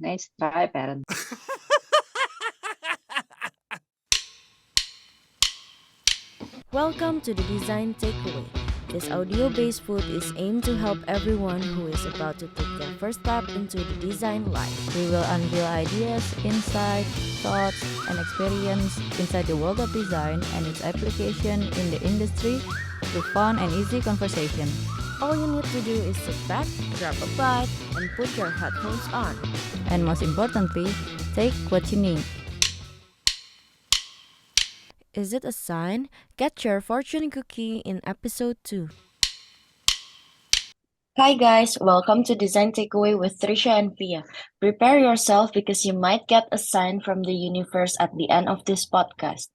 Nice try, parent. Welcome to the Design Takeaway. This audio based food is aimed to help everyone who is about to take their first step into the design life. We will unveil ideas, insights, thoughts, and experience inside the world of design and its application in the industry through fun and easy conversation. All you need to do is sit back, grab a bite, and put your headphones on. And most importantly, take what you need. Is it a sign? Get your fortune cookie in episode 2. Hi guys, welcome to Design Takeaway with Trisha and Pia. Prepare yourself because you might get a sign from the universe at the end of this podcast.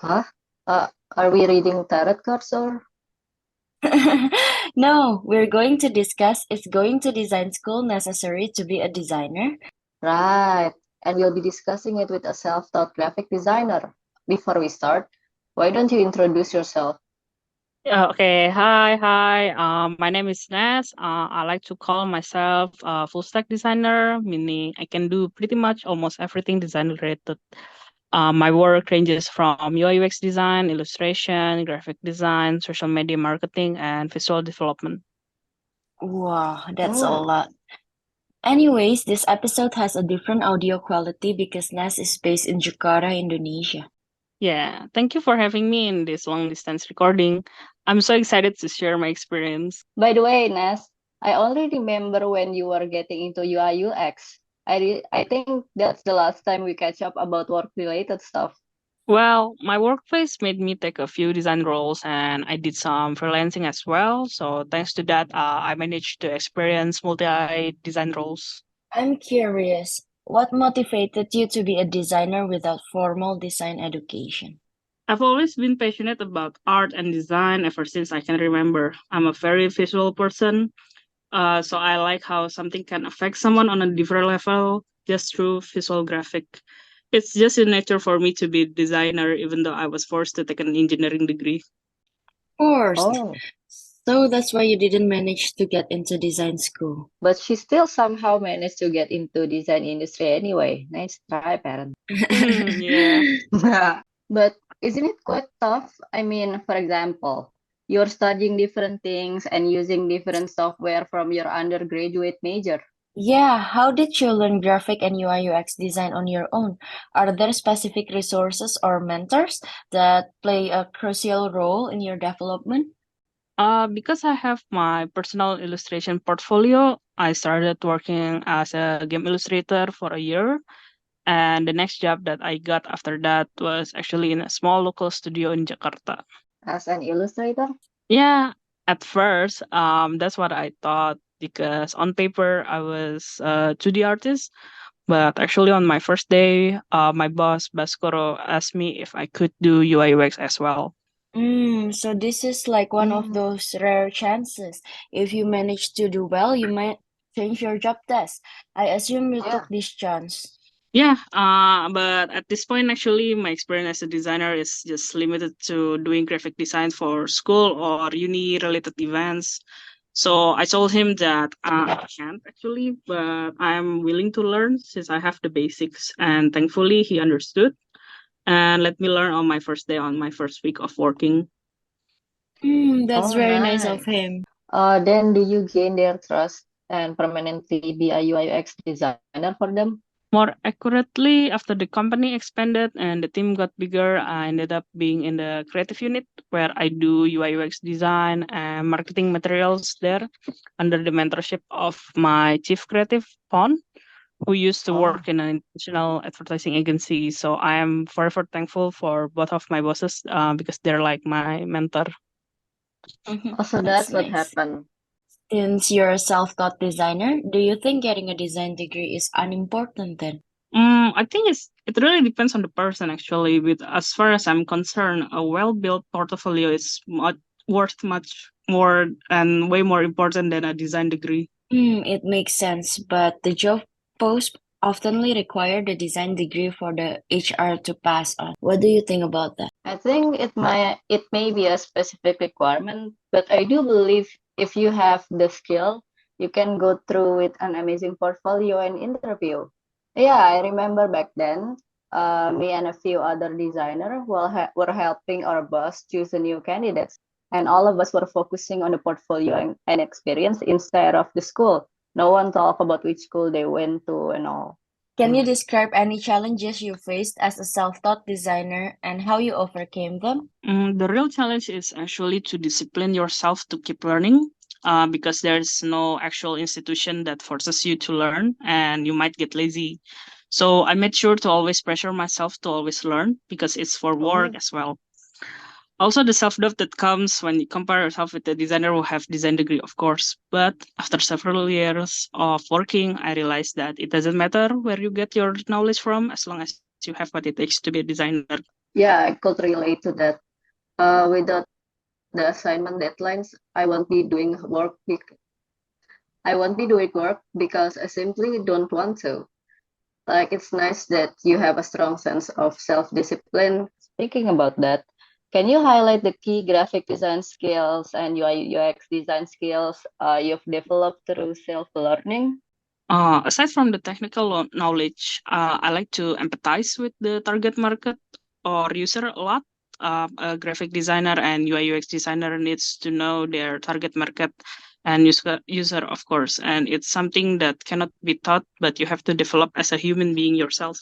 Huh? Are we reading tarot cards or? No, we're going to discuss is going to design school necessary to be a designer? Right. And we'll be discussing it with a self-taught graphic designer. Before we start, why don't you introduce yourself? Okay, hi. My name is Nes. I like to call myself a full stack designer, meaning I can do pretty much almost everything design related. My work ranges from UI UX design, illustration, graphic design, social media marketing, and visual development. Wow, that's a Hmm. lot. Anyways, this episode has a different audio quality because Nas is based in Jakarta, Indonesia. Yeah, thank you for having me in this long distance recording. I'm so excited to share my experience. By the way, Nes, I only remember when you were getting into UI UX. I think that's the last time we catch up about work-related stuff. Well, my workplace made me take a few design roles and I did some freelancing as well. So, thanks to that, I managed to experience multi design roles. I'm curious, what motivated you to be a designer without formal design education? I've always been passionate about art and design ever since I can remember. I'm a very visual person, so I like how something can affect someone on a different level just through visual graphic. It's just in nature for me to be a designer, even though I was forced to take an engineering degree. Forced. Oh, So that's why you didn't manage to get into design school. but she still somehow managed to get into design industry anyway. Nice try, parent. Yeah. But isn't it quite tough? I mean, for example, you're studying different things and using different software from your undergraduate major. Yeah, how did you learn graphic and UI UX design on your own? Are there specific resources or mentors that play a crucial role in your development? Because I have my personal illustration portfolio, I started working as a game illustrator for a year. And the next job that I got after that was actually in a small local studio in Jakarta. As an illustrator? Yeah, at first, that's what I thought because on paper I was a 2D artist, but actually on my first day, my boss Baskoro asked me if I could do UI UX as well. So this is like one of Mm, those rare chances. If you manage to do well, you might change your job desk. I assume you yeah. took this chance. Yeah, but at this point, actually, my experience as a designer is just limited to doing graphic design for school or uni related events. So I told him that I can't actually, but I'm willing to learn since I have the basics. And thankfully, he understood and let me learn on my first day, on my first week of working. That's Oh, very nice of nice. him. Then do you gain their trust and permanently be a UI UX designer for them? More accurately, after the company expanded and the team got bigger, I ended up being in the creative unit where I do UI UX design and marketing materials there under the mentorship of my chief creative, Pon, who used to Oh, work in an international advertising agency. So I am forever thankful for both of my bosses because they're like my mentor. also That's that's what nice. happened. Since you're a self-taught designer, do you think getting a design degree is unimportant then? I think it really depends on the person actually. With as far as I'm concerned, a well built portfolio is worth much more and way more important than a design degree. It makes sense, but the job posts oftenly require the design degree for the HR to pass on. What do you think about that? I think it may be a specific requirement, but I do believe if you have the skill, You can go through with an amazing portfolio and interview. Yeah, I remember back then, me and a few other designers were helping our boss choose a new candidates, and all of us were focusing on the portfolio and experience instead of the school. No one talked about which school they went to and all. Can you describe any challenges you faced as a self-taught designer and how you overcame them? The real challenge is actually to discipline yourself to keep learning, because there's no actual institution that forces you to learn and you might get lazy. So I made sure to always pressure myself to always learn because it's for work Oh, as well. Also, the self-doubt that comes when you compare yourself with a designer who have design degree, of course. But after several years of working, I realized that it doesn't matter where you get your knowledge from as long as you have what it takes to be a designer. yeah, I could relate to that. Without the assignment deadlines, I won't be doing work because I simply don't want to. Like, it's nice that you have a strong sense of self-discipline. Speaking about that, can you highlight the key graphic design skills and UI/UX design skills you've developed through self-learning? Aside from the technical knowledge, I like to empathize with the target market or user a lot. A graphic designer and UI UX designer needs to know their target market and user, of course. And it's something that cannot be taught, but you have to develop as a human being yourself.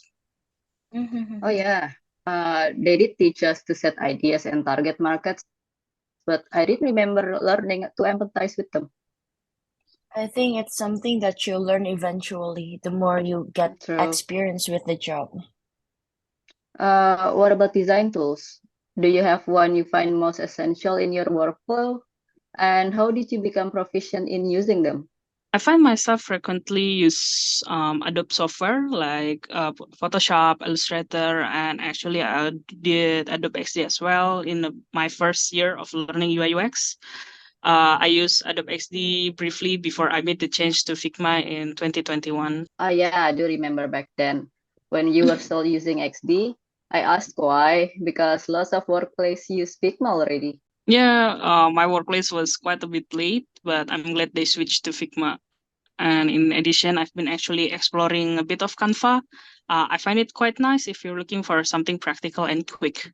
Oh yeah, they did teach us to set ideas and target markets, but I didn't remember learning to empathize with them. I think it's something that you'll learn eventually the more you get True. experience with the job. What about design tools? Do you have one you find most essential in your workflow? And how did you become proficient in using them? I find myself frequently use Adobe software like Photoshop, Illustrator, and actually I did Adobe XD as well in my first year of learning UI UX. I used Adobe XD briefly before I made the change to Figma in 2021. Yeah, I do remember back then when you were still using XD. I asked why, because lots of workplace use Figma already. Yeah, my workplace was quite a bit late, but I'm glad they switched to Figma. And in addition, I've been actually exploring a bit of Canva. I find it quite nice if you're looking for something practical and quick.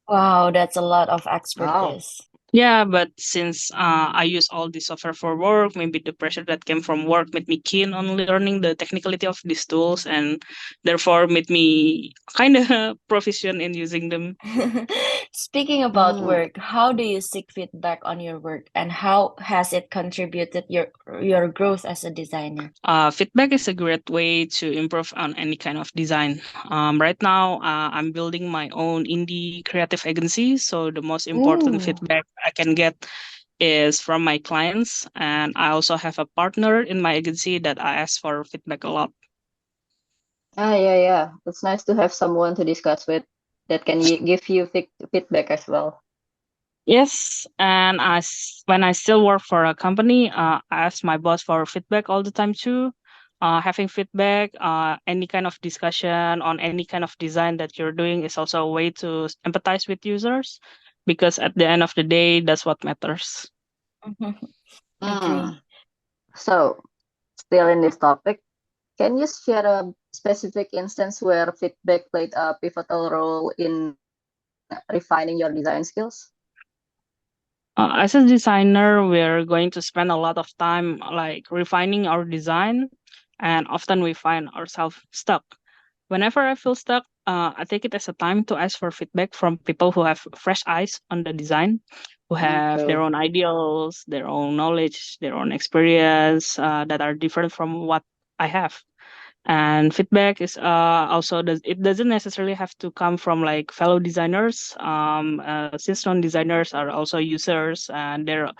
Wow, that's a lot of Wow. expertise. Yeah, but since I use all this software for work, maybe the pressure that came from work made me keen on learning the technicality of these tools and therefore made me kind of proficient in using them. Speaking about Mm. work, how do you seek feedback on your work and how has it contributed your growth as a designer? Feedback is a great way to improve on any kind of design. Right now, I'm building my own indie creative agency, so the most important Ooh. feedback I can get is from my clients, and I also have a partner in my agency that I ask for feedback a lot. Yeah, yeah. It's nice to have someone to discuss with that can give you feedback as well. Yes, and when I still work for a company, I ask my boss for feedback all the time too. Having feedback, any kind of discussion on any kind of design that you're doing is also a way to empathize with users, because at the end of the day, that's what matters. Mm. Agree. So, still in this topic, can you share a specific instance where feedback played a pivotal role in refining your design skills? As a designer, we're going to spend a lot of time like refining our design, and often we find ourselves stuck. Whenever I feel stuck, I take it as a time to ask for feedback from people who have fresh eyes on the design, who have their True. own ideals, their own knowledge, their own experience that are different from what I have. And feedback is also it doesn't necessarily have to come from like fellow designers. Since non-designers are also users, and they're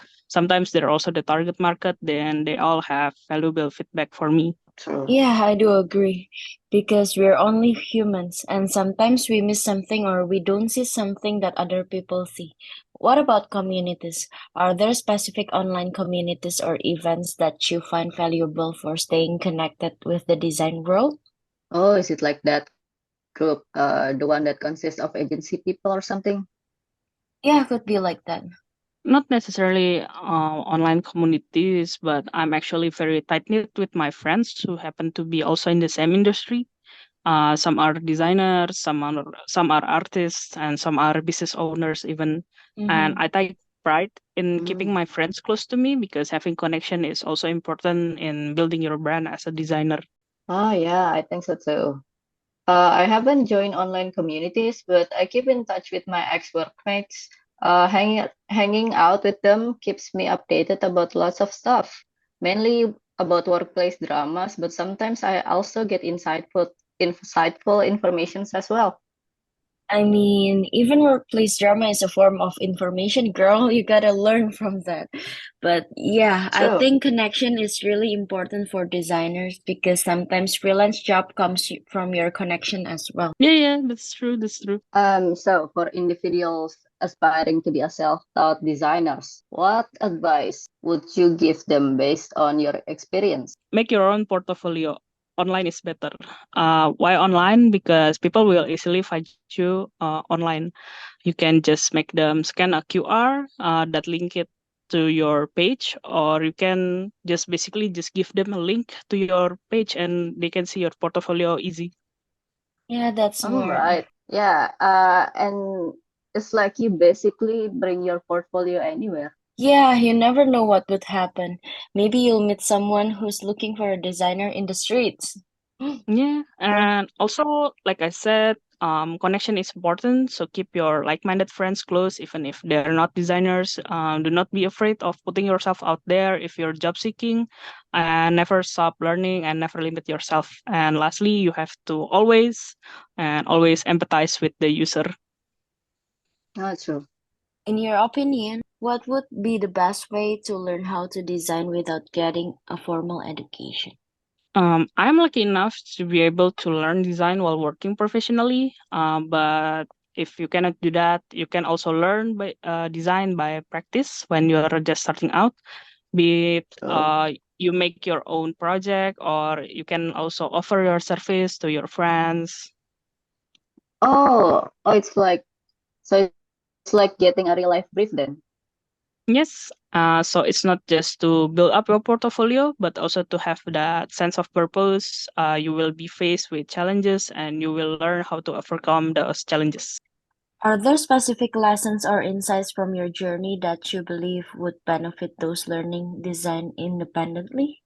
also the target market, then they all have valuable feedback for me. True. Yeah, I do agree. Because we're only humans, and sometimes we miss something or we don't see something that other people see. What about communities? Are there specific online communities or events that you find valuable for staying connected with the design world? Oh, is it like that group, the one that consists of agency people or something? Yeah, could be like that. Not necessarily online communities, but I'm actually very tight knit with my friends who happen to be also in the same industry. Some are designers, some are artists, and some are business owners even. And Mm-hmm. I take pride in keeping Mm. my friends close to me because having connection is also important in building your brand as a designer. Oh yeah, I think so too. I haven't joined online communities, but I keep in touch with my ex-workmates. Hanging out with them keeps me updated about lots of stuff, mainly about workplace dramas, but sometimes I also get insightful informations as well. I mean, even workplace drama is a form of information, girl. You gotta learn from that. But yeah, I True. think connection is really important for designers because sometimes freelance job comes from your connection as well. Yeah, yeah, that's true. That's true. So for individuals aspiring to be a self-taught designers, what advice would you give them based on your experience? Make your own portfolio. Online is better. Why online? Because people will easily find you online. You can just make them scan a QR that link it to your page, or you can just basically just give them a link to your page and they can see your portfolio easy. Yeah, that's All smart. right. Yeah. And it's like you basically bring your portfolio anywhere. Yeah, you never know what would happen. Maybe you'll meet someone who's looking for a designer in the streets. Yeah, and also, like I said, connection is important. So keep your like-minded friends close, even if they're not designers. Do not be afraid of putting yourself out there if you're job seeking, and never stop learning and never limit yourself. And lastly, you have to always empathize with the user. Not true. In your opinion, what would be the best way to learn how to design without getting a formal education? I'm lucky enough to be able to learn design while working professionally. But if you cannot do that, you can also learn by design by practice when you're just starting out. Be it True. you make your own project, or you can also offer your service to your friends. Oh, it's like getting a real life brief then. Yes, so it's not just to build up your portfolio, but also to have that sense of purpose. You will be faced with challenges and you will learn how to overcome those challenges. Are there specific lessons or insights from your journey that you believe would benefit those learning design independently?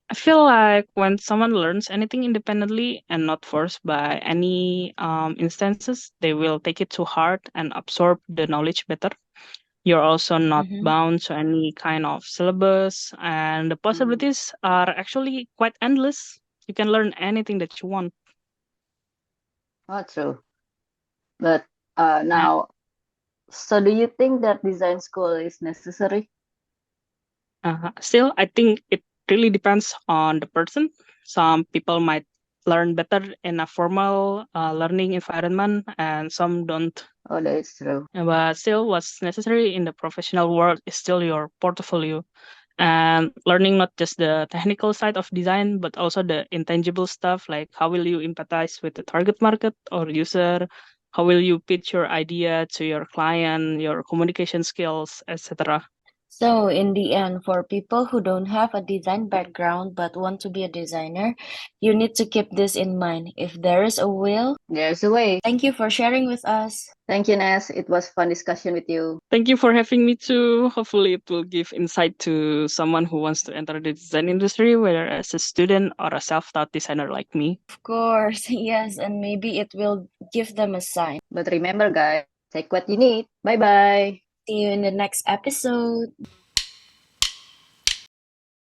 I feel like when someone learns anything independently and not forced by any instances, they will take it to heart and absorb the knowledge better. You're also not Mm-hmm. bound to any kind of syllabus, and the Mm, possibilities are actually quite endless. You can learn anything that you want. not true. But Uh, now, so do you think that design school is necessary? Still, I think it really depends on the person. Some people might learn better in a formal learning environment, and some don't. Oh, that is true. But still, what's necessary in the professional world is still your portfolio and learning not just the technical side of design, but also the intangible stuff like how will you empathize with the target market or user, how will you pitch your idea to your client, your communication skills, etc. So, in the end, for people who don't have a design background but want to be a designer, you need to keep this in mind. If there is a will, There's a way. thank you for sharing with us. Thank you, Nes. It was fun discussion with you. Thank you for having me too. Hopefully, it will give insight to someone who wants to enter the design industry, whether as a student or a self taught designer like me. Of course, yes, and maybe it will give them a sign. But remember, guys, take what you need. Bye bye. See you in the next episode.